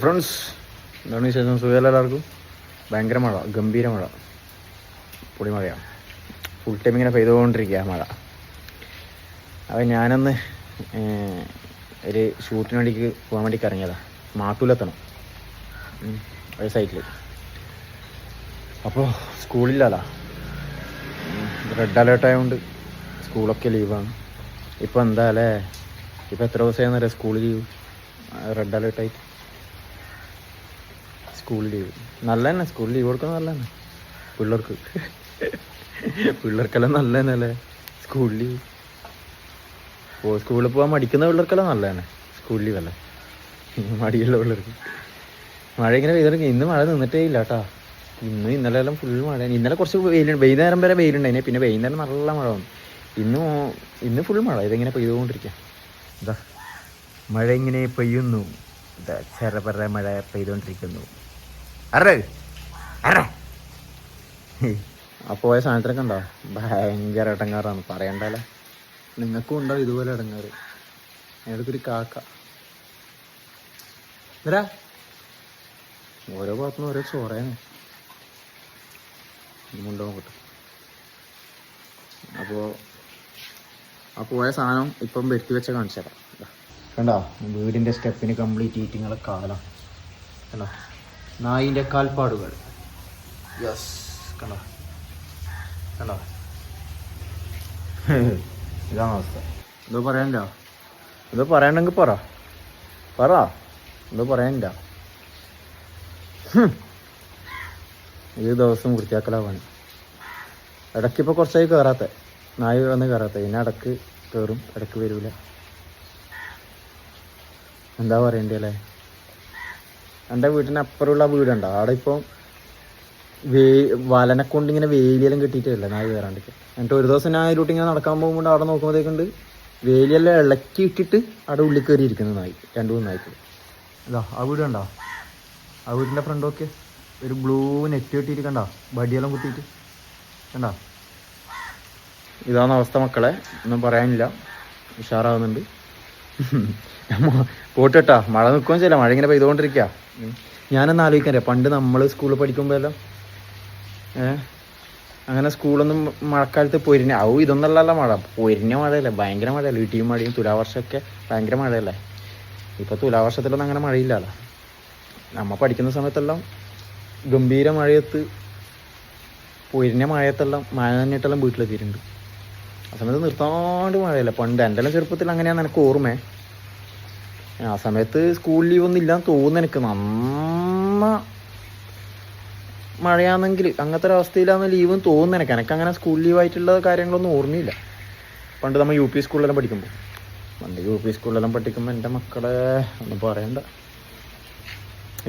Friends, എന്താണ് വിശേഷം? സുഖമല്ല എല്ലാവർക്കും? ഭയങ്കര മഴ, ഗംഭീര മഴ, പൊടിമഴയാണ്. ഫുൾ ടൈം ഇങ്ങനെ പെയ്തുകൊണ്ടിരിക്കുക മഴ. അപ്പോൾ ഞാനൊന്ന് ഒരു ഷൂട്ടിന് വേണ്ടിക്ക് പോകാൻ വേണ്ടിക്ക് ഇറങ്ങിയതാണ്. മാട്ടൂലെത്തണം, ഒരു സൈറ്റിൽ. അപ്പോൾ സ്കൂളില്ലല്ലോ, റെഡ് അലേർട്ട് ആയതുകൊണ്ട് സ്കൂളൊക്കെ ലീവാണ്. ഇപ്പോൾ എന്താ അല്ലേ, ഇപ്പോൾ എത്ര ദിവസമായിരുന്നല്ലേ സ്കൂൾ ലീവ്? റെഡ് അലേർട്ടായിട്ട് സ്കൂൾ ലീവ്. നല്ല തന്നെ, സ്കൂൾ ലീവ് കൊടുക്കുന്നത് നല്ല തന്നെ പിള്ളേർക്കെല്ലാം നല്ല തന്നെ അല്ലേ സ്കൂൾ ലീവ്. സ്കൂളിൽ പോകാൻ മടിക്കുന്ന പിള്ളേർക്കെല്ലാം നല്ല തന്നെ സ്കൂൾ ലീവ് അല്ലേ. മടിയുള്ള പിള്ളേർക്ക് മഴ ഇങ്ങനെ പെയ്തിട്ടുണ്ടെങ്കിൽ ഇന്ന് മഴ നിന്നിട്ടേ ഇല്ല കേട്ടോ. ഇന്നലെ എല്ലാം ഫുൾ മഴയാണ്. ഇന്നലെ കുറച്ച് വെയിലുണ്ട്, വൈകുന്നേരം വരെ വെയിലുണ്ടായിനെ, പിന്നെ വൈകുന്നേരം നല്ല മഴ വന്നു. ഇന്ന് ഫുൾ മഴ ഇതെങ്ങനെ പെയ്തുകൊണ്ടിരിക്കുക. ഇതാ മഴ ഇങ്ങനെ പെയ്യുന്നു, ഇതാ ചെറുപറ മഴ പെയ്തുകൊണ്ടിരിക്കുന്നു. അപ്പോൾ പോയ സാധനത്തിനൊക്കെ ഉണ്ടോ ഭയങ്കര ഇടങ്ങാറാണ്, പറയണ്ടല്ലേ. നിങ്ങൾക്കും ഉണ്ടോ ഇതുപോലെ ഇടങ്ങാറ്? ഏതൊരു കാക്ക വരാ, ഓരോ ഭാഗത്തുനിന്ന് ഓരോ ചോറയാണ് മുണ്ടോ നോക്കട്ടെ. അപ്പോൾ ആ പോയ സാധനം ഇപ്പം വരുത്തി വെച്ച കാണിച്ചു തരാം. കണ്ടോ, വീടിൻ്റെ സ്റ്റെപ്പിന് കംപ്ലീറ്റ് ഈറ്റിങ്ങളെ കാലം കണ്ടോ, നായിൻ്റെ കാൽപ്പാടുകൾ. യെസ്, കണ്ടോ കണ്ടോ, ഇതാണ് അവസ്ഥ. എന്തോ പറയാനില്ല, എന്തോ പറയാണ്ടെങ്കിൽ പറ എന്തോ പറയാനില്ല. ഈ ദിവസം വൃത്തിയാക്കലാവാണ്. ഇടയ്ക്കിപ്പോൾ കുറച്ചായി കയറാത്ത, നായി വന്ന് കയറാത്ത. പിന്നെ ഇടയ്ക്ക് കയറും, ഇടയ്ക്ക് വരൂല. എന്താ പറയണ്ടേ അല്ലേ. എൻ്റെ വീട്ടിന് അപ്പുറമുള്ള വീടുണ്ടോ, അവിടെ ഇപ്പോൾ വലനെ കൊണ്ട് ഇങ്ങനെ വേലിയെല്ലാം കെട്ടിയിട്ടില്ല നായി കയറാണ്ടിട്ട്. എന്നിട്ട് ഒരു ദിവസം ഞാൻ അതിലൂട്ട് ഇങ്ങനെ നടക്കാൻ പോകുമ്പോൾ അവിടെ നോക്കുമ്പോഴത്തേക്കുണ്ട് വേലിയെല്ലാം ഇളക്കി ഇട്ടിട്ട് അവിടെ ഉള്ളിൽ കയറി ഇരിക്കുന്ന നായി, 2-3 നായ്ക്കൾ. ഇതാ ആ വീട് കണ്ടോ, ആ വീടിൻ്റെ ഫ്രണ്ടൊക്കെ ഒരു ബ്ലൂ നെറ്റ് കെട്ടിയിട്ട് കണ്ടോ, ബടിയെല്ലാം കുത്തിയിട്ട് കണ്ടോ. ഇതാണ് അവസ്ഥ മക്കളെ, ഒന്നും പറയാനില്ല. ഉഷാറാവുന്നുണ്ട്. പോട്ടെട്ടാ, മഴ നിൽക്കുകയും ചെയ്യില്ല, മഴ ഇങ്ങനെ പെയ്തുകൊണ്ടിരിക്കുക. ഞാനൊന്ന് ആലോചിക്കാനേ, പണ്ട് നമ്മൾ സ്കൂളിൽ പഠിക്കുമ്പോഴെല്ലാം അങ്ങനെ സ്കൂളൊന്നും മഴക്കാലത്ത് ഇതൊന്നല്ല മഴ, പൊരിഞ്ഞ മഴയല്ലേ, ഭയങ്കര മഴയല്ലേ. ഇടിയും മഴയും തുലാവർഷമൊക്കെ ഭയങ്കര മഴയല്ലേ. ഇപ്പോൾ തുലാവർഷത്തിലൊന്നും അങ്ങനെ മഴയില്ലല്ലോ. നമ്മൾ പഠിക്കുന്ന സമയത്തെല്ലാം ഗംഭീര മഴയത്ത്, പൊരിഞ്ഞ മഴയത്തെല്ലാം മഴ നനഞ്ഞിട്ടെല്ലാം വീട്ടിലെത്തിയിട്ടുണ്ട്. ആ സമയത്ത് നിർത്താണ്ട് മഴയല്ല പണ്ട്. എൻ്റെ എല്ലാം ചെറുപ്പത്തിൽ അങ്ങനെയാണ് എനിക്ക് ഓർമ്മ. ആ സമയത്ത് സ്കൂൾ ലീവൊന്നും ഇല്ലാന്ന് തോന്നുന്നു എനിക്ക്. മഴയാണെങ്കിൽ അങ്ങനത്തെ ഒരു അവസ്ഥയിലാന്ന് ലീവെന്ന് തോന്നുന്നു എനിക്ക്. എനിക്കങ്ങനെ സ്കൂൾ ലീവായിട്ടുള്ള കാര്യങ്ങളൊന്നും ഓർമ്മയില്ല. പണ്ട് നമ്മൾ യു പി സ്കൂളിലെല്ലാം പഠിക്കുമ്പോൾ എൻ്റെ മക്കളെ ഒന്നും പറയണ്ട.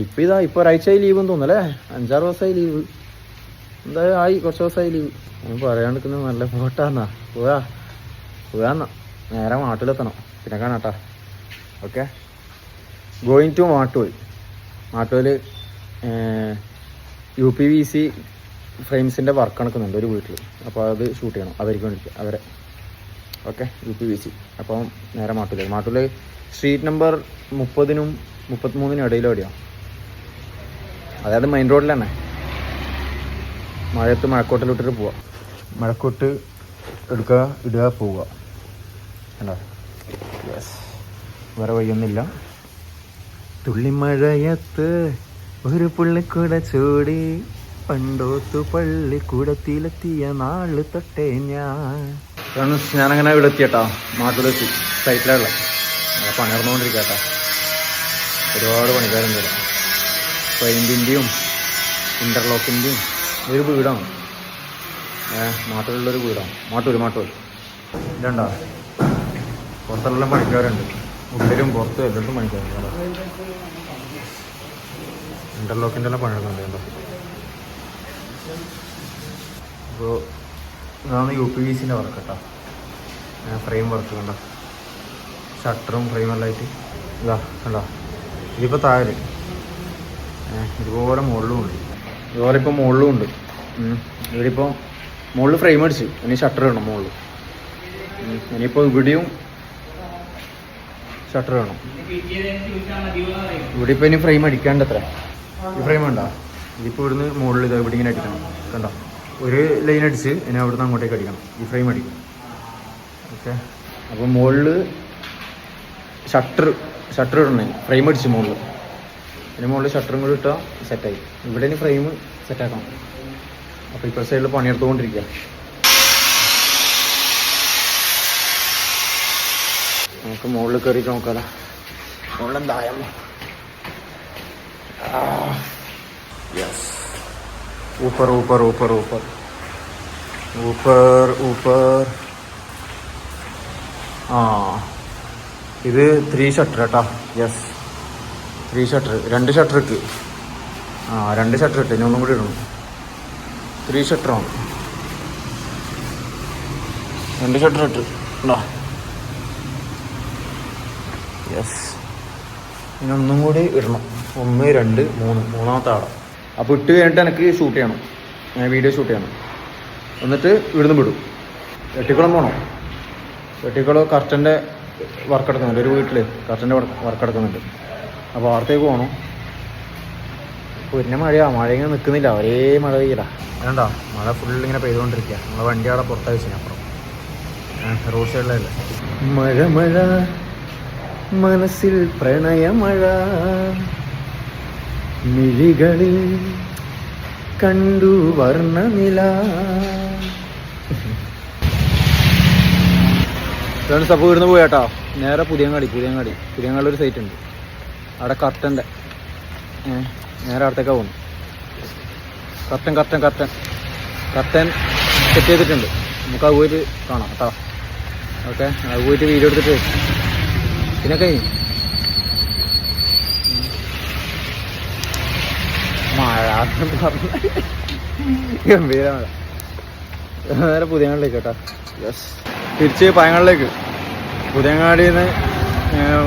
ഇപ്പോൾ ഒരാഴ്ചയായി ലീവെന്ന് തോന്നുന്നല്ലേ, 5-6 ദിവസമായി ലീവ്. എന്തായാലും ആയി, കുറച്ച് ദിവസമായി ലീവ്. ഒന്നും പറയാണ്ടിരിക്കുന്നത് നല്ല. പോട്ടാന്നാ പോകാന്നാ, നേരെ മാട്ടൂലെത്തണം. പിന്നെ കാണാട്ടാ. Okay, going to Mattool UPVC ഫ്രെയിംസിൻ്റെ വർക്ക് നടക്കുന്നുണ്ട് ഒരു വീട്ടിൽ. അപ്പോൾ അത് ഷൂട്ട് ചെയ്യണം അവർക്ക് വേണ്ടിയിട്ട്, അവരെ. Okay, UPVC. അപ്പം നേരെ മാട്ടൂൽ സ്ട്രീറ്റ് നമ്പർ 30-നും 33-നും ഇടയിൽ എവിടെയാണ്, അതായത് മെയിൻ റോഡിൽ തന്നെ. മഴക്കോട്ടിലിട്ടിട്ട് പോവാം, മഴക്കോട്ട് എടുക്കുക, ഇടുക, പോവുക. കണ്ടോ, യെസ്, വേറെ വഴിയൊന്നുമില്ല. തുള്ളിമഴയത്ത് ഒരു പുള്ളിക്കൂട ചൂടി, പണ്ടോത്തു പള്ളിക്കൂടത്തിലെത്തിയ നാള് തൊട്ടേ ഞാനങ്ങനെ ഇവിടെ എത്തിയേട്ടാ, മാട്ടൂലെത്തി. സൈറ്റിലുള്ള പണി നടന്നുകൊണ്ടിരിക്കട്ടാ. ഒരുപാട് പണിക്കാരുണ്ട്. പെയിൻറ്റിൻ്റെയും ഇൻ്റർലോക്കിൻ്റെയും ഒരു വീടാണ്. മാട്ടൂലുള്ളൊരു വീടാണ്. മാട്ടൂൽ ഇതുണ്ടോ, പുറത്തെല്ലാം പണിക്കാരുണ്ട്. ഉള്ളിലും പുറത്തും എല്ലായിടത്തും പണിക്കാരുണ്ട്. ഇൻ്റർലോക്കിൻ്റെ എല്ലാം പണിയെടുക്കുന്നുണ്ട് കേട്ടോ. അപ്പോൾ ഇതാണ് UPVCൻ്റെ വർക്ക് കേട്ടോ. ഫ്രെയിം വർക്ക് കണ്ടോ, ഷട്ടറും ഫ്രെയിമെല്ലാം ആയിട്ട്. കണ്ടോ, ഇതിപ്പോൾ താഴെ ഇതുപോലെ മുകളിലും ഉണ്ട്. ഇതുപോലെ ഇപ്പോൾ മുകളിലും ഉണ്ട്. ഇവരിപ്പോൾ മുകളിൽ ഫ്രെയിം അടിച്ചു, ഇനി ഷട്ടർ ഇടണം മുകളിൽ. ഇനിയിപ്പോൾ ഇവിടെയും ഷട്ടർ വേണം. ഇവിടെ ഇപ്പോൾ ഇനി ഫ്രെയിം അടിക്കാണ്ട് എത്ര ഈ ഫ്രെയിം ഉണ്ടോ? ഇതിപ്പോൾ ഇവിടുന്ന് മുകളിൽ ഇതാ ഇവിടെ ഇങ്ങനെ അടിക്കണം. കണ്ടോ, ഒരു ലൈൻ അടിച്ച് ഇനി അവിടുന്ന് അങ്ങോട്ടേക്ക് അടിക്കണം. ഈ ഫ്രെയിം അടിക്കും. ഓക്കെ, അപ്പോൾ മുകളിൽ ഷട്ടർ ഇടണേ. ഫ്രെയിം അടിച്ച് മുകളിൽ, ഇതിന് മുകളിൽ ഷട്ടറും കൂടി ഇട്ടാൽ സെറ്റായി. ഇവിടെ ഇനി ഫ്രെയിം സെറ്റാക്കണം. അപ്പോൾ ഇപ്പോൾ സൈഡിൽ പണിയെടുത്തുകൊണ്ടിരിക്കുക. നമുക്ക് മുകളിൽ കയറിയിട്ട് നോക്കാമല്ലോ. മുകളിൽ എന്തായാലും യെസ്, ഊപ്പർ ഊപ്പർ ഊപ്പർ ഊപ്പർ ഊപ്പർ ഊപ്പർ. ആ, ഇത് 3 ഷട്ടർ കേട്ടോ. യെസ്, 3 ഷട്ടർ, 2 ഷട്ടർ ഇട്ട്. 2 ഷട്ടർ ഇട്ട്. ഇനി ഒന്നും കൂടി ഇടണം. 3 ഷട്ടറാണ്. 2 ഷട്ടർ ഇട്ട് ഉണ്ടോ? യെസ്, ഇനി ഒന്നും കൂടി ഇടണം. 1 2 3, മൂന്നാമത്തെ ആളാണ്. അപ്പോൾ ഇട്ട് കഴിഞ്ഞിട്ട് എനിക്ക് ഷൂട്ട് ചെയ്യണം, വീഡിയോ ഷൂട്ട് ചെയ്യണം. എന്നിട്ട് ഇവിടുന്ന് വിടും. വെട്ടിക്കുളം പോകണം. വെട്ടിക്കുളം കർട്ടൻ്റെ വർക്ക് എടുക്കുന്നുണ്ട്. ഒരു വീട്ടിൽ കർട്ടൻ്റെ വർക്ക് എടുക്കുന്നുണ്ട്. അപ്പോൾ അവിടത്തേക്ക് പോകണം. പിന്നെ മഴ ഇങ്ങനെ നിൽക്കുന്നില്ല, ഒരേ മഴ പെയ്യില്ല. അതുകൊണ്ടോ മഴ ഫുള്ളിങ്ങനെ പെയ്തുകൊണ്ടിരിക്കുക. നമ്മളെ വണ്ടി അവിടെ പുറത്തായി വെച്ചാൽ അപ്പുറം റോഡ് സൈഡിലല്ലേ. മഴ മഴ മനസ്സിൽ പ്രണയമഴ, മിഴികളിൽ കണ്ടു വർണ്ണനില. ഫ്രണ്ട്സ്, അപ്പോൾ ഇവിടുന്ന് പോയാട്ടോ നേരെ പുതിയങ്ങാടി ഒരു സൈറ്റ് ഉണ്ട് അവിടെ കർട്ടൻ്റെ. നേരെ അവിടത്തേക്കാണ് പോകുന്നു. കർട്ടൻ സെറ്റ് ചെയ്തിട്ടുണ്ട്. നമുക്ക് അത് പോയിട്ട് കാണാം കേട്ടോ. ഓക്കെ, അത് പോയിട്ട് വീഡിയോ എടുത്തിട്ട് പിന്നെ കഴിഞ്ഞു. മഴ ഗംഭീര മഴ. നേരെ പുതിയങ്ങാടിലേക്ക് കേട്ടോ. യെസ്, തിരിച്ച് പയങ്ങളിലേക്ക്. പുതിയങ്ങാടിയിൽ നിന്ന്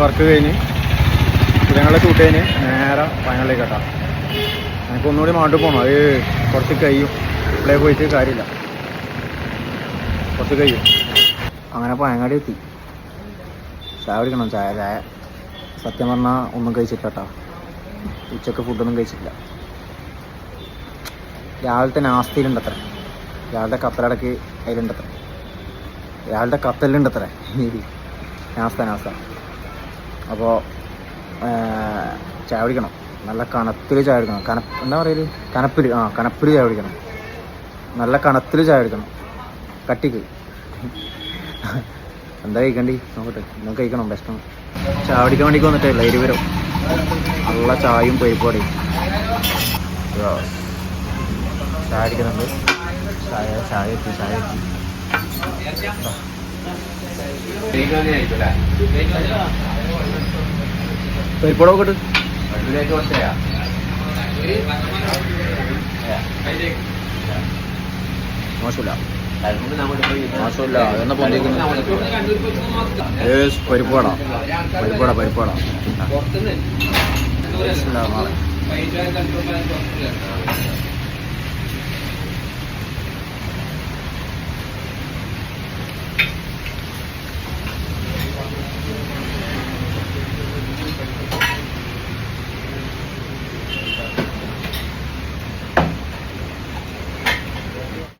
വർക്ക് കഴിഞ്ഞ് പുതിയങ്ങാടിലെ ഷൂട്ട് കഴിഞ്ഞ് നേരെ പയങ്ങളിലേക്ക് കേട്ടോ. എനിക്ക് ഒന്നുകൂടി മാട്ടി പോകണം. അത് കുറച്ച് കഴിയും. ഇവിടെ പോയിട്ട് കാര്യമില്ല, കുറച്ച് കഴിയും. അങ്ങനെ പയങ്ങാടി എത്തി. ചായ കുടിക്കണം. ചായ സത്യം പറഞ്ഞാൽ ഒന്നും കഴിച്ചിട്ടില്ല കേട്ടോ. ഉച്ചക്ക് ഫുഡൊന്നും കഴിച്ചിട്ടില്ല. രാവിലത്തെ നാസ്തിയിലുണ്ടത്ര, രാവിലത്തെ കപ്പലടക്ക് അതിലുണ്ടത്ര, രാവിലത്തെ കത്തലുണ്ടത്ര നാസ്ത. അപ്പോൾ ചായ കുടിക്കണം. നല്ല കനത്തിൽ ചായ കുടിക്കണം. എന്താ പറയല്, കനപ്പിൽ ചായ കുടിക്കണം. നല്ല കനത്തിൽ ചായ കുടിക്കണം, കട്ടിക്ക്. എന്താ കഴിക്കണ്ടി നോക്കട്ടെ, ഇന്നും കഴിക്കണം. ബെസ്റ്റ് ചായ കുടിക്കാൻ വേണ്ടിക്ക് വന്നിട്ടില്ല. ഇരുവരും നല്ല ചായയും പരിപാടിയും. ചായ അടിക്കുന്നുണ്ട്. ചായ എത്തി. പരിപ്പാട് നോക്കട്ട്. മോശമില്ല, അതെന്നാ പൊന്തിക്കുന്നു. പരിപ്പാടാ. നാളെ